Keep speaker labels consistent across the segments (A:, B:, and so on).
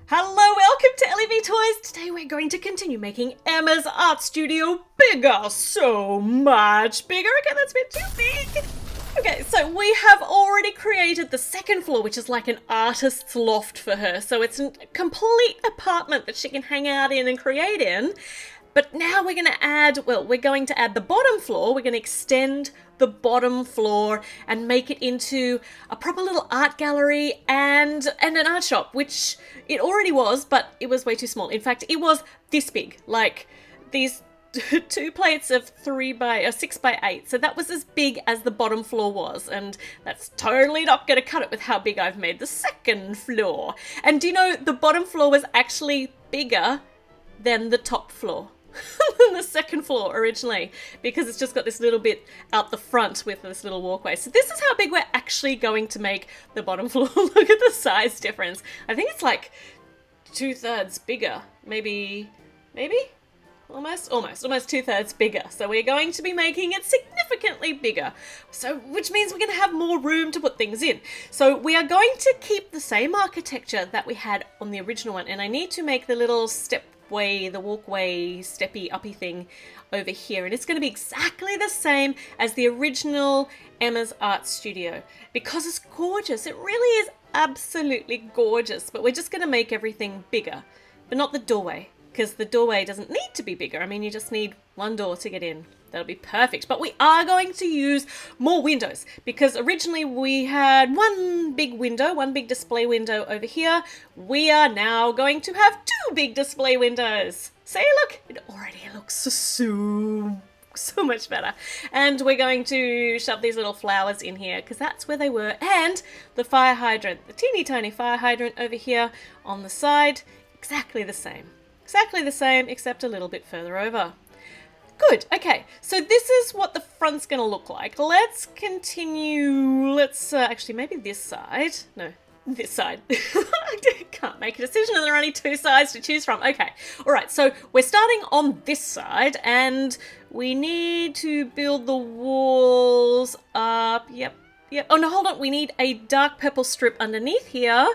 A: Hello, welcome to LEV Toys. Today we're going to continue making Emma's art studio bigger. So much bigger. Okay, that's a bit too big. Okay, so we have already created the second floor, which is like an artist's loft for her. So it's a complete apartment that she can hang out in and create in. But now we're going to add the bottom floor. We're going to extend the bottom floor and make it into a proper little art gallery and an art shop, which it already was, but it was way too small. In fact, it was this big, like these two plates of 6 by 8. So that was as big as the bottom floor was, and that's totally not going to cut it with how big I've made the second floor. And do you know, the bottom floor was actually bigger than the top floor. Than the second floor originally, because it's just got this little bit out the front with this little walkway. So this is how big we're actually going to make the bottom floor. Look at the size difference. I think it's like 2/3 bigger. Maybe almost 2/3 bigger. So we're going to be making it significantly bigger. So, which means we're going to have more room to put things in. So we are going to keep the same architecture that we had on the original one, and I need to make the little the walkway, steppy, uppy thing over here, and it's going to be exactly the same as the original Emma's art studio because it's gorgeous. It really is absolutely gorgeous, but we're just going to make everything bigger, but not the doorway, because the doorway doesn't need to be bigger. I mean, you just need one door to get in. That'll be perfect. But we are going to use more windows, because originally we had one big display window over here. We are now going to have 2 big display windows. See, look, it already looks so much better. And we're going to shove these little flowers in here because that's where they were. And the fire hydrant, the teeny tiny fire hydrant over here on the side, exactly the same. Exactly the same, except a little bit further over. Good, okay, so this is what the front's going to look like. Let's continue, actually maybe this side. No, this side. I can't make a decision and there are only 2 sides to choose from. Okay, all right, so we're starting on this side and we need to build the walls up. Yep. Oh no, hold on, we need a dark purple strip underneath here,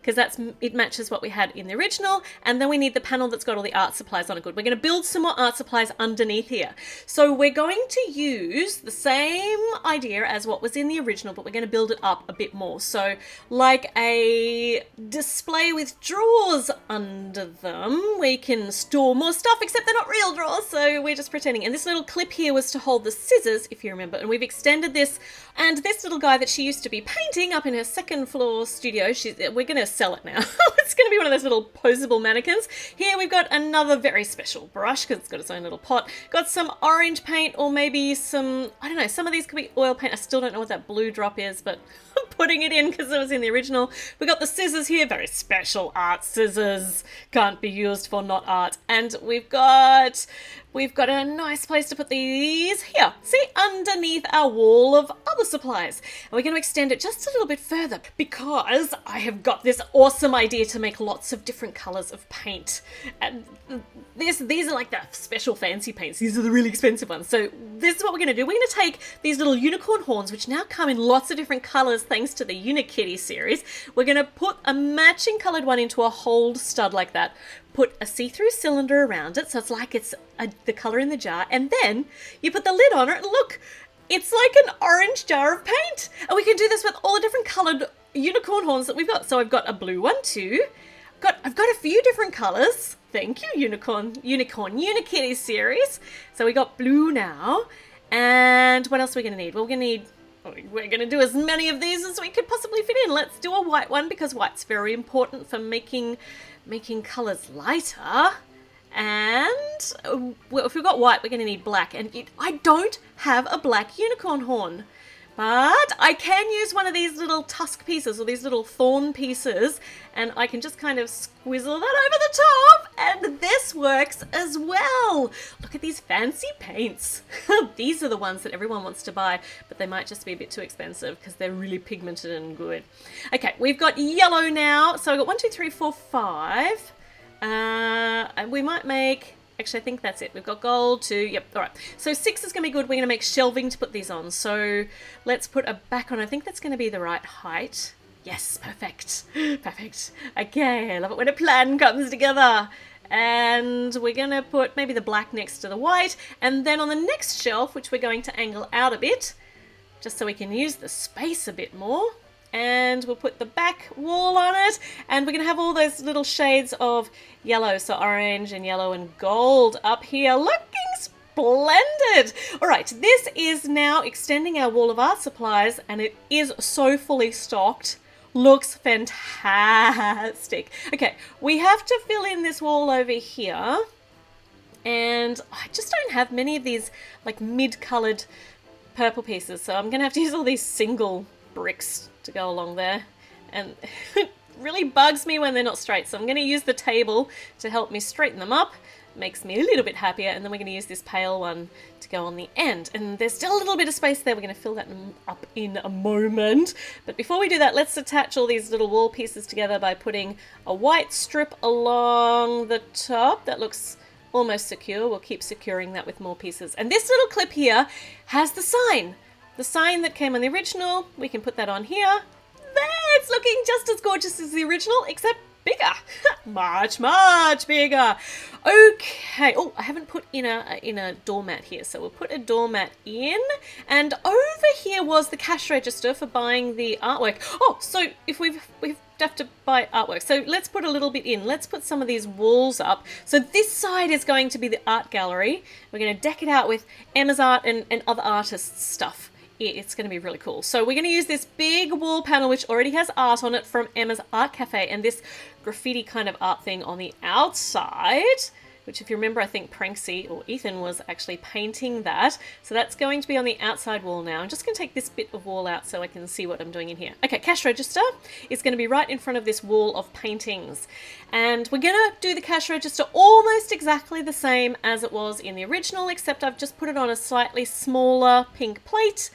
A: because it matches what we had in the original, and then we need the panel that's got all the art supplies on it. Good. We're going to build some more art supplies underneath here. So we're going to use the same idea as what was in the original, but we're going to build it up a bit more. So like a display with drawers under them, we can store more stuff, except they're not real drawers, so we're just pretending. And this little clip here was to hold the scissors, if you remember, and we've extended this. And this little guy that she used to be painting up in her second floor studio, we're going to sell it now. It's going to be one of those little posable mannequins. Here we've got another very special brush because it's got its own little pot. Got some orange paint, or maybe some, I don't know, some of these could be oil paint. I still don't know what that blue drop is, but I'm putting it in because it was in the original. We've got the scissors here, very special art scissors. Can't be used for not art. And we've got a nice place to put these here. See, underneath our wall of other supplies. And we're going to extend it just a little bit further because I have got this awesome idea to make lots of different colors of paint. And these are like the special fancy paints. These are the really expensive ones. So this is what we're going to do. We're going to take these little unicorn horns, which now come in lots of different colors thanks to the Unikitty series. We're going to put a matching colored one into a hold stud like that. Put a see-through cylinder around it, so it's like it's the colour in the jar, and then you put the lid on it, and look, it's like an orange jar of paint. And we can do this with all the different coloured unicorn horns that we've got. So I've got a blue one too. I've got a few different colours. Thank you, Unikitty series. So we got blue now. And what else are we going to need? Well, we're going to do as many of these as we could possibly fit in. Let's do a white one because white's very important for making colours lighter. And if we've got white, we're going to need black. And I don't have a black unicorn horn, but I can use one of these little tusk pieces or these little thorn pieces, and I can just kind of squizzle that over the top, and this works as well. Look at these fancy paints. These are the ones that everyone wants to buy, but they might just be a bit too expensive because they're really pigmented and good. Okay, we've got yellow now. So I've got 1, 2, 3, 4, 5. And we might make, actually I think that's it. We've got gold, 2, yep, all right. So 6 is going to be good. We're going to make shelving to put these on. So let's put a back on. I think that's going to be the right height. Yes, perfect. Perfect. Okay, I love it when a plan comes together. And we're going to put maybe the black next to the white. And then on the next shelf, which we're going to angle out a bit, just so we can use the space a bit more. And we'll put the back wall on it. And we're going to have all those little shades of yellow. So orange and yellow and gold up here. Looking splendid. All right, this is now extending our wall of art supplies. And it is so fully stocked. Looks fantastic. Okay, we have to fill in this wall over here. And I just don't have many of these like mid-coloured purple pieces. So I'm going to have to use all these single bricks to go along there. And it really bugs me when they're not straight. So I'm going to use the table to help me straighten them up. Makes me a little bit happier. And then we're going to use this pale one to go on the end. And there's still a little bit of space there. We're going to fill that up in a moment. But before we do that, let's attach all these little wall pieces together by putting a white strip along the top. That looks almost secure. We'll keep securing that with more pieces. And this little clip here has the sign. The sign that came on the original. We can put that on here. It's looking just as gorgeous as the original, except bigger. Much, much bigger. Okay. Oh, I haven't put in a doormat here, so we'll put a doormat in. And over here was the cash register for buying the artwork. Oh, so if we have to buy artwork. So let's put a little bit in. Let's put some of these walls up. So this side is going to be the art gallery. We're going to deck it out with Emma's art and other artists' stuff. It's going to be really cool. So we're going to use this big wall panel, which already has art on it from Emma's Art Cafe, and this graffiti kind of art thing on the outside, which if you remember, I think Pranksy or Ethan was actually painting that. So that's going to be on the outside wall now. I'm just going to take this bit of wall out so I can see what I'm doing in here. Okay, cash register is going to be right in front of this wall of paintings. And we're going to do the cash register almost exactly the same as it was in the original, except I've just put it on a slightly smaller pink plate,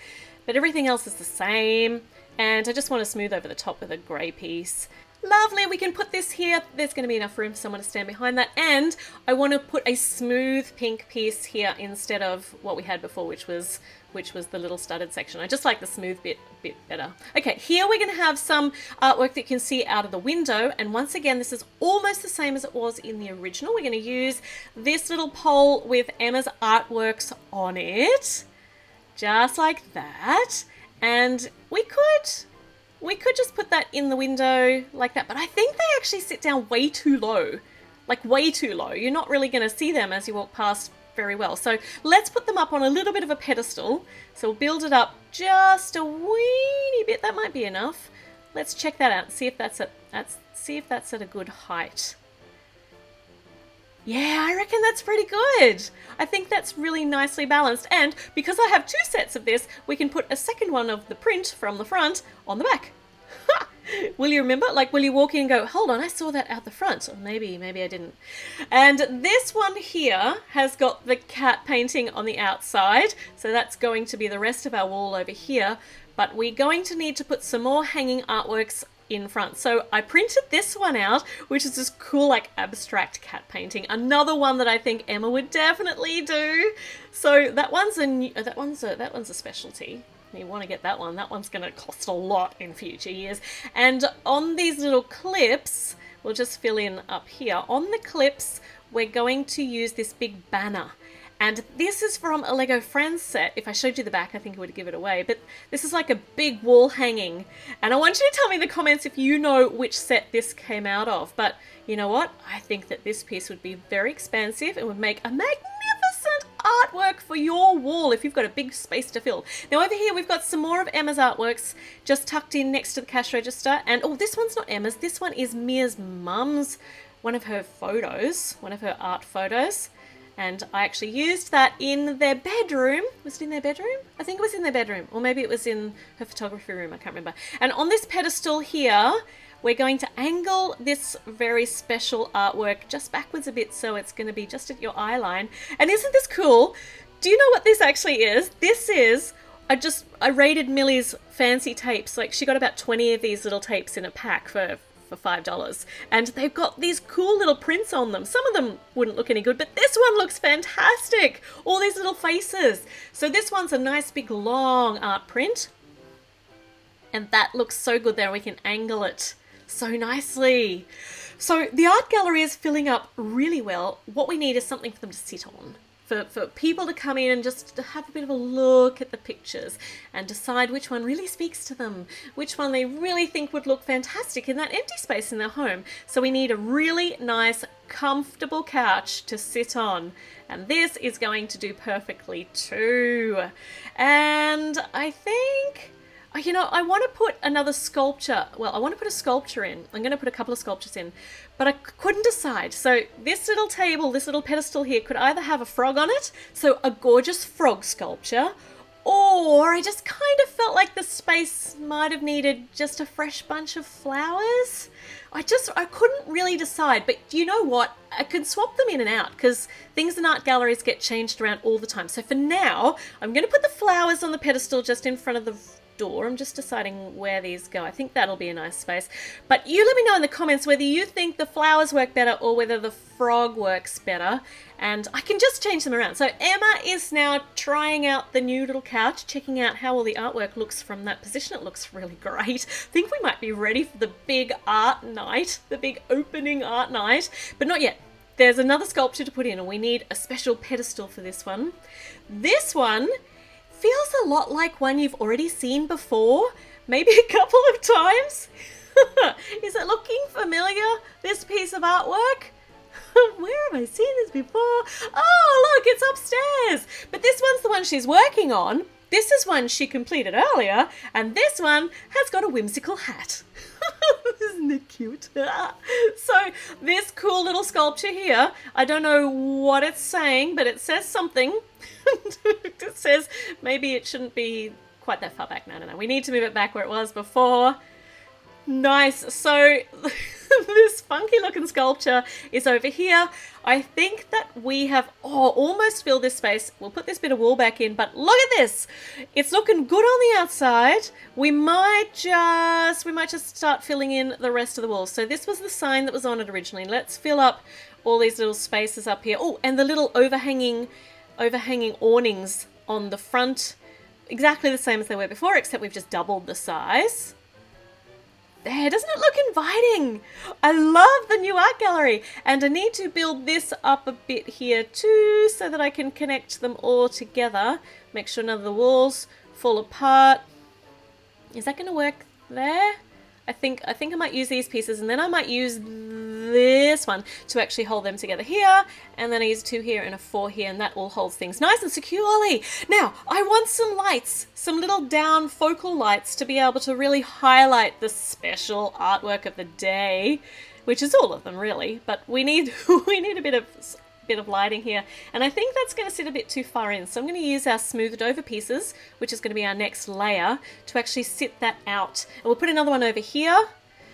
A: but everything else is the same. And I just want to smooth over the top with a grey piece. Lovely, we can put this here. There's going to be enough room for someone to stand behind that. And I want to put a smooth pink piece here instead of what we had before, which was the little studded section. I just like the smooth bit better. Okay, here we're going to have some artwork that you can see out of the window. And once again, this is almost the same as it was in the original. We're going to use this little pole with Emma's artworks on it. Just like that. And we could just put that in the window like that, but I think they actually sit down way too low. Like way too low. You're not really going to see them as you walk past very well. So let's put them up on a little bit of a pedestal. So we'll build it up just a weeny bit. That might be enough. Let's check that out and see if that's at a good height. Yeah, I reckon that's pretty good. I think that's really nicely balanced. And because I have two sets of this, we can put a second one of the print from the front on the back. Will you remember? Like, will you walk in and go, hold on, I saw that out the front. Or maybe I didn't. And this one here has got the cat painting on the outside. So that's going to be the rest of our wall over here. But we're going to need to put some more hanging artworks in front. So I printed this one out, which is this cool like abstract cat painting. Another one that I think Emma would definitely do. So that one's a specialty. You want to get that one. That one's going to cost a lot in future years. And on these little clips, we'll just fill in up here. On the clips, we're going to use this big banner. And this is from a Lego Friends set. If I showed you the back, I think it would give it away. But this is like a big wall hanging. And I want you to tell me in the comments if you know which set this came out of. But you know what? I think that this piece would be very expansive and would make a magnificent artwork for your wall if you've got a big space to fill. Now over here we've got some more of Emma's artworks just tucked in next to the cash register. And oh, this one's not Emma's. This one is Mia's mum's, one of her photos, one of her art photos. And I actually used that in their bedroom. Was it in their bedroom? I think it was in their bedroom. Or maybe it was in her photography room. I can't remember. And on this pedestal here, we're going to angle this very special artwork just backwards a bit. So it's going to be just at your eye line. And isn't this cool? Do you know what this actually is? This is, I raided Millie's fancy tapes. Like she got about 20 of these little tapes in a pack for $5. And they've got these cool little prints on them. Some of them wouldn't look any good, but this one looks fantastic. All these little faces. So this one's a nice big long art print. And that looks so good there. We can angle it so nicely. So the art gallery is filling up really well. What we need is something for them to sit on. For people to come in and just have a bit of a look at the pictures and decide which one really speaks to them, which one they really think would look fantastic in that empty space in their home. So we need a really nice, comfortable couch to sit on. And this is going to do perfectly too. And I think, you know, I want to put another sculpture. Well, I want to put a sculpture in. I'm going to put a couple of sculptures in, but I couldn't decide. So this little table, this little pedestal here could either have a frog on it, so a gorgeous frog sculpture, or I just kind of felt like the space might have needed just a fresh bunch of flowers. I couldn't really decide, but you know what? I could swap them in and out because things in art galleries get changed around all the time. So for now, I'm going to put the flowers on the pedestal just in front of the door. I'm just deciding where these go. I think that'll be a nice space. But you let me know in the comments whether you think the flowers work better or whether the frog works better. And I can just change them around. So Emma is now trying out the new little couch, checking out how all the artwork looks from that position. It looks really great. I think we might be ready for the big art night, the big opening art night, but not yet. There's another sculpture to put in and we need a special pedestal for this one. This one feels a lot like one you've already seen before, maybe a couple of times. Is it looking familiar, this piece of artwork? Where have I seen this before? Oh, look, it's upstairs. But this one's the one she's working on. This is one she completed earlier, and this one has got a whimsical hat. Isn't it cute? So this cool little sculpture here, I don't know what it's saying, but it says something. It says maybe it shouldn't be quite that far back. No. We need to move it back where it was before. Nice. So this funky looking sculpture is over here. I think that we have almost filled this space. We'll put this bit of wall back in, but look at this. It's looking good on the outside. We might just start filling in the rest of the walls. So this was the sign that was on it originally. Let's fill up all these little spaces up here. Oh, and the little overhanging awnings on the front, exactly the same as they were before, except we've just doubled the size. There, doesn't it look inviting? I love the new art gallery. And I need to build this up a bit here too so that I can connect them all together. Make sure none of the walls fall apart. Is that going to work there? I think I might use these pieces and then I might use this one to actually hold them together here, and then I use a 2 here and a 4 here, and that all holds things nice and securely. Now I want some lights, some little down focal lights to be able to really highlight the special artwork of the day, which is all of them really, but we need a bit of lighting here, and I think that's going to sit a bit too far in, so I'm going to use our smoothed over pieces, which is going to be our next layer, to actually sit that out. And we'll put another one over here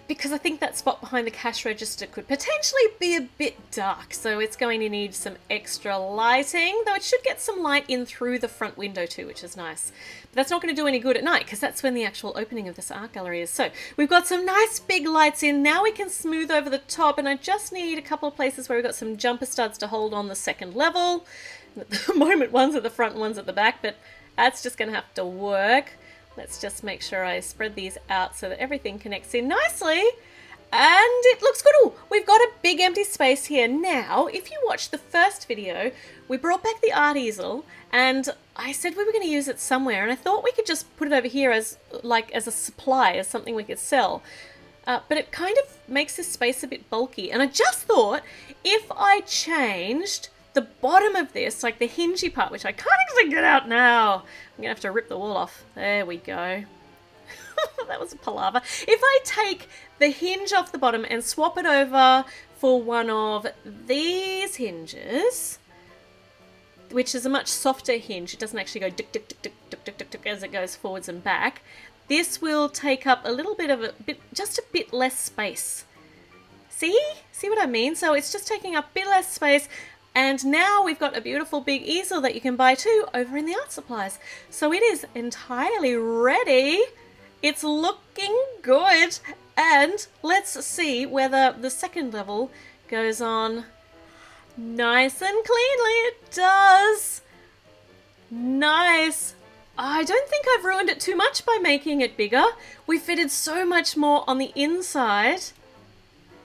A: because I think that spot behind the cash register could potentially be a bit dark, so it's going to need some extra lighting, though it should get some light in through the front window too, which is nice. But that's not going to do any good at night because that's when the actual opening of this art gallery is. So we've got some nice big lights in. Now we can smooth over the top, and I just need a couple of places where we've got some jumper studs to hold on the second level. At the moment, one's at the front and one's at the back, but that's just going to have to work. Let's just make sure I spread these out so that everything connects in nicely. And it looks good. Oh, we've got a big empty space here. Now, if you watched the first video, we brought back the art easel and I said we were going to use it somewhere, and I thought we could just put it over here as a supply, as something we could sell. But it kind of makes this space a bit bulky. And I just thought if I changed the bottom of this, like the hingy part, which I can't actually get out now. I'm going to have to rip the wall off. There we go. That was a palaver. If I take the hinge off the bottom and swap it over for one of these hinges, which is a much softer hinge, it doesn't actually go dick, dick, dick, dick, dick, dick, dick, dick as it goes forwards and back. This will take up a little bit of just a bit less space. See what I mean? So it's just taking up a bit less space. And now we've got a beautiful big easel that you can buy too over in the art supplies. So it is entirely ready. It's looking good. And let's see whether the second level goes on nice and cleanly. It does. Nice. I don't think I've ruined it too much by making it bigger. We fitted so much more on the inside,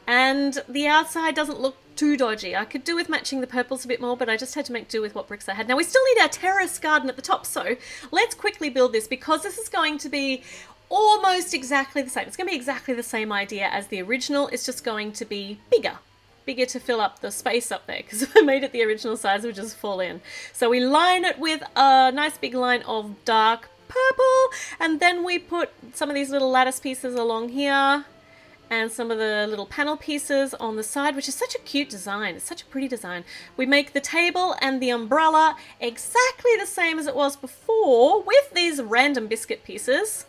A: and the outside doesn't look too dodgy. I could do with matching the purples a bit more, but I just had to make do with what bricks I had. Now we still need our terrace garden at the top, so let's quickly build this because this is going to be almost exactly the same. It's going to be exactly the same idea as the original. It's just going to be bigger to fill up the space up there, because if I made it the original size, it would just fall in. So we line it with a nice big line of dark purple, and then we put some of these little lattice pieces along here and some of the little panel pieces on the side, which is such a cute design. It's such a pretty design. We make the table and the umbrella exactly the same as it was before with these random biscuit pieces,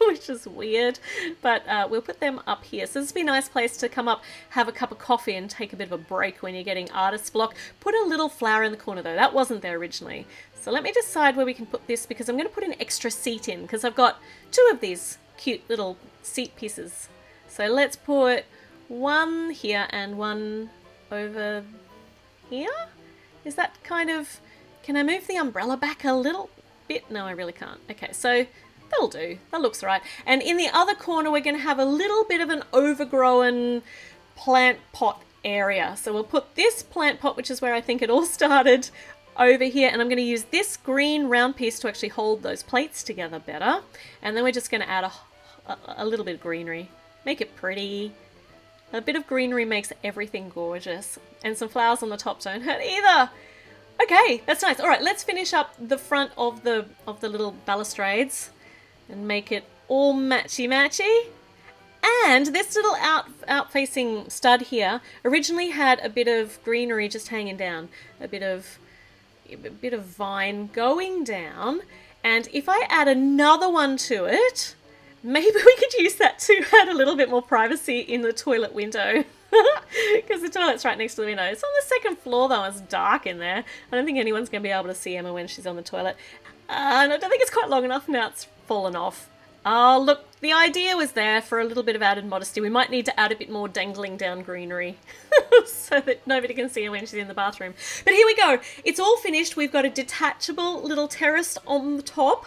A: which is weird, but we'll put them up here. So this would be a nice place to come up, have a cup of coffee and take a bit of a break when you're getting artist's block. Put a little flower in the corner though. That wasn't there originally. So let me decide where we can put this, because I'm going to put an extra seat in because I've got 2 of these cute little seat pieces. So let's put one here and one over here. Is that kind of... Can I move the umbrella back a little bit? No, I really can't. Okay, so that'll do. That looks right. And in the other corner, we're going to have a little bit of an overgrown plant pot area. So we'll put this plant pot, which is where I think it all started, over here. And I'm going to use this green round piece to actually hold those plates together better. And then we're just going to add a little bit of greenery. Make it pretty. A bit of greenery makes everything gorgeous. And some flowers on the top don't hurt either. Okay, that's nice. All right, let's finish up the front of the little balustrades and make it all matchy-matchy. And this little out-facing stud here originally had a bit of greenery just hanging down, a bit of vine going down. And if I add another one to it, maybe we could use that to add a little bit more privacy in the toilet window. Because the toilet's right next to the window. It's on the 2nd floor though, it's dark in there. I don't think anyone's going to be able to see Emma when she's on the toilet. And I don't think it's quite long enough, now it's fallen off. Oh look, the idea was there for a little bit of added modesty. We might need to add a bit more dangling down greenery so that nobody can see her when she's in the bathroom. But here we go, it's all finished. We've got a detachable little terrace on the top,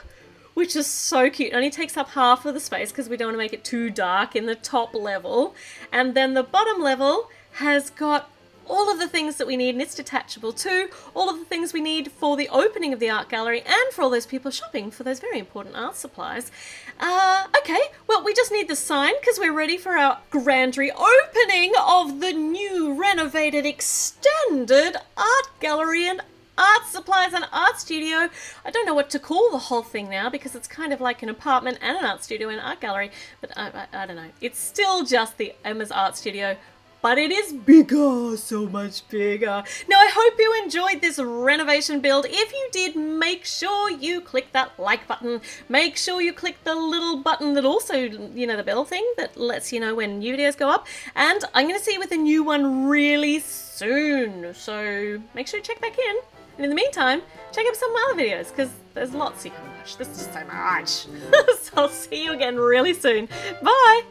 A: which is so cute. It only takes up half of the space because we don't want to make it too dark in the top level. And then the bottom level has got all of the things that we need, and it's detachable too. All of the things we need for the opening of the art gallery and for all those people shopping for those very important art supplies. Okay, well, we just need the sign because we're ready for our grand reopening of the new, renovated, extended art gallery and art supplies and art studio. I don't know what to call the whole thing now because it's kind of like an apartment and an art studio and art gallery, but I don't know. It's still just the Emma's Art Studio, but it is bigger, so much bigger. Now, I hope you enjoyed this renovation build. If you did, make sure you click that like button. Make sure you click the little button that also, you know, the bell thing that lets you know when new videos go up. And I'm going to see you with a new one really soon, so make sure you check back in. And in the meantime, check out some other videos because there's lots you can watch. There's just so much. So I'll see you again really soon. Bye!